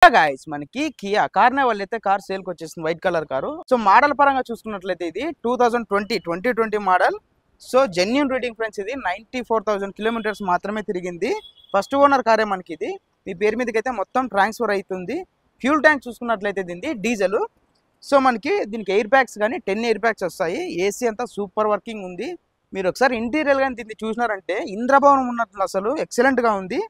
Guys మనకి Kia carnival అయితే car sale కి వచ్చేసింది white colour car. So model పరంగా చూసుకున్నట్లయితే ఇది 2020 model. So genuine reading friends, ఇది 94,000 కిలోమీటర్స్ మాత్రమే తిరిగింది. ఫస్ట్ ఓనర్ కారే మనకి ఇది. మీ పేరు మీదకి అయితే మొత్తం ట్రాన్స్ఫర్ అవుతుంది. ఫ్యూల్ ట్యాంక్ చూసుకున్నట్లయితే దీనికి డీజిల్. సో మనకి దీనికి ఎయిర్ బ్యాగ్స్ కానీ 10 ఎయిర్ బ్యాగ్స్ వస్తాయి. ఏసీ అంతా సూపర్ వర్కింగ్ ఉంది. మీరు ఒకసారి ఇంటీరియర్ కానీ దీన్ని చూసినారంటే ఇంద్రభవనం ఉన్నట్లు అసలు ఎక్సలెంట్గా ఉంది.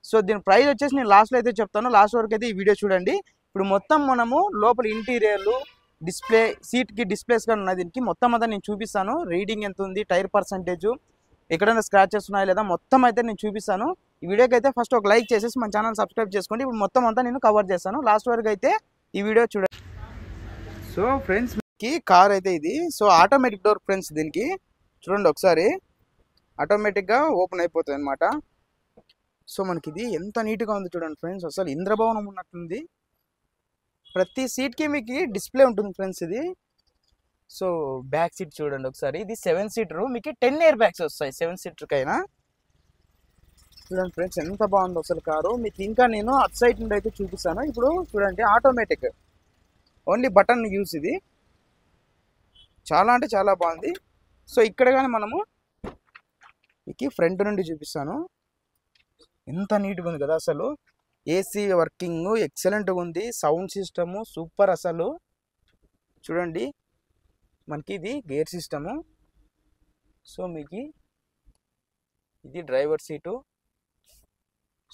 సో దీని ప్రైస్ వచ్చేసి నేను లాస్ట్లో అయితే చెప్తాను, లాస్ట్ వరకు అయితే ఈ వీడియో చూడండి. ఇప్పుడు మొత్తం మనము లోపల ఇంటీరియర్లు, డిస్ప్లే, సీట్కి డిస్ప్లేస్ కానీ ఉన్నాయి, దీనికి మొత్తం అంతా నేను చూపిస్తాను. రీడింగ్ ఎంత ఉంది, టైర్ పర్సంటేజ్, ఎక్కడైనా స్క్రాచెస్ ఉన్నాయా లేదా మొత్తం అయితే నేను చూపిస్తాను. ఈ వీడియోకి అయితే ఫస్ట్ ఒక లైక్ చేసేసి మన ఛానల్ సబ్స్క్రైబ్ చేసుకోండి. ఇప్పుడు మొత్తం అంతా నేను కవర్ చేస్తాను, లాస్ట్ వరకు అయితే ఈ వీడియో చూడండి. సో ఫ్రెండ్స్ మనకి కార్ అయితే ఇది. సో ఆటోమేటిక్ డోర్ ఫ్రెండ్స్, దీనికి చూడండి ఒకసారి ఆటోమేటిక్గా ఓపెన్ అయిపోతుంది అనమాట. సో మనకి ఇది ఎంత నీట్గా ఉంది చూడండి ఫ్రెండ్స్, అసలు ఇంద్రభవనం ఉన్నట్టుంది. ప్రతి సీట్కి మీకు డిస్ప్లే ఉంటుంది ఫ్రెండ్స్ ఇది. సో బ్యాక్ సీట్ చూడండి ఒకసారి, ఇది 7 సీటర్, మీకు 10 ఎయిర్ బ్యాగ్స్ వస్తాయి 7 సీటర్కైనా. చూడండి ఫ్రెండ్స్ ఎంత బాగుందో అసలు కారు. మీకు ఇంకా నేను అట్ సైడ్ నుండి అయితే చూపిస్తాను. ఇప్పుడు చూడండి ఆటోమేటిక్, ఓన్లీ బటన్ యూస్ ఇది. చాలా అంటే చాలా బాగుంది. సో ఇక్కడ కానీ మనము మీకు ఫ్రంట్ నుండి చూపిస్తాను. ఎంత నీట్గా ఉంది కదా అసలు. ఏసీ వర్కింగ్ ఎక్సలెంట్గా ఉంది. సౌండ్ సిస్టము సూపర్ అసలు. చూడండి మనకి ఇది గేర్ సిస్టము. సో మీకు ఇది డ్రైవర్ సీటు.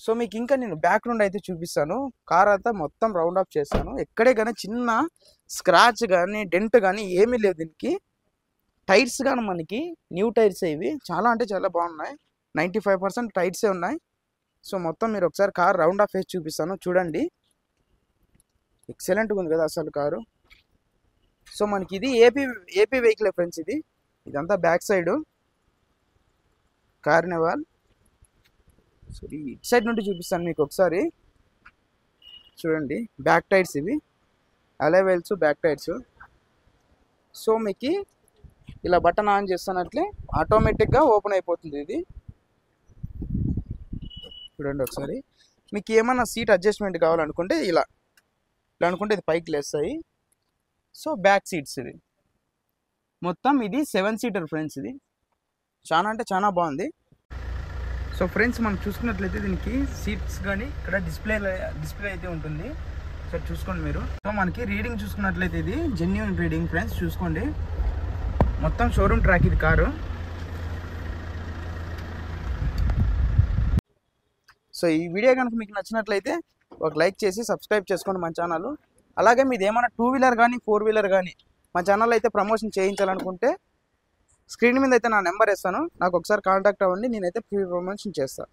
సో మీకు ఇంకా నేను బ్యాక్ నుండి అయితే చూపిస్తాను. కార్ అంతా మొత్తం రౌండ్ ఆఫ్ చేస్తాను. ఎక్కడే కానీ చిన్న స్క్రాచ్ కానీ డెంట్ కానీ ఏమీ లేదు దీనికి. టైర్స్ కానీ మనకి న్యూ టైర్స్ ఇవి, చాలా అంటే చాలా బాగున్నాయి. 95% టైర్సే ఉన్నాయి. సో మొత్తం మీరు ఒకసారి కార్ రౌండ్ ఆఫ్ వేసి చూపిస్తాను చూడండి. ఎక్సలెంట్గా ఉంది కదా అసలు కారు. సో మనకి ఇది ఏపీ వెహికల్ ఫ్రెండ్స్ ఇది. ఇదంతా బ్యాక్ సైడు కార్నివాల్. సో ఇటు సైడ్ నుండి చూపిస్తాను మీకు ఒకసారి. చూడండి బ్యాక్ టైర్స్ ఇవి, అలైవెల్స్ బ్యాక్ టైర్స్. సో మీకు ఇలా బటన్ ఆన్ చేస్తున్నట్లే ఆటోమేటిక్గా ఓపెన్ అయిపోతుంది ఇది. చూడండి ఒకసారి. మీకు ఏమన్నా సీట్ అడ్జస్ట్మెంట్ కావాలనుకుంటే ఇలా అనుకుంటే ఇది పైకి లేస్తాయి. సో బ్యాక్ సీట్స్ ఇది మొత్తం, ఇది 7 సీటర్ ఫ్రెండ్స్. ఇది చాలా అంటే చాలా బాగుంది. సో ఫ్రెండ్స్ మనం చూసుకున్నట్లయితే దీనికి సీట్స్ కానీ ఇక్కడ డిస్ప్లే అయితే ఉంటుంది. సో చూసుకోండి మీరు. సో మనకి రీడింగ్ చూసుకున్నట్లయితే ఇది జెన్యూన్ రీడింగ్ ఫ్రెండ్స్, చూసుకోండి. మొత్తం షోరూమ్ ట్రాక్ ఇది కారు. సో ఈ వీడియో కనుక మీకు నచ్చినట్లయితే ఒక లైక్ చేసి సబ్స్క్రైబ్ చేసుకోండి మన ఛానల్. అలాగే మీది ఏమైనా 2 వీలర్ కానీ 4 వీలర్ కానీ మా ఛానల్ అయితే ప్రమోషన్ చేయించాలనుకుంటే స్క్రీన్ మీద అయితే నా నెంబర్ ఇస్తాను, నాకు ఒకసారి కాంటాక్ట్ అవ్వండి. నేనైతే ఫ్రీ ప్రమోషన్ చేస్తాను.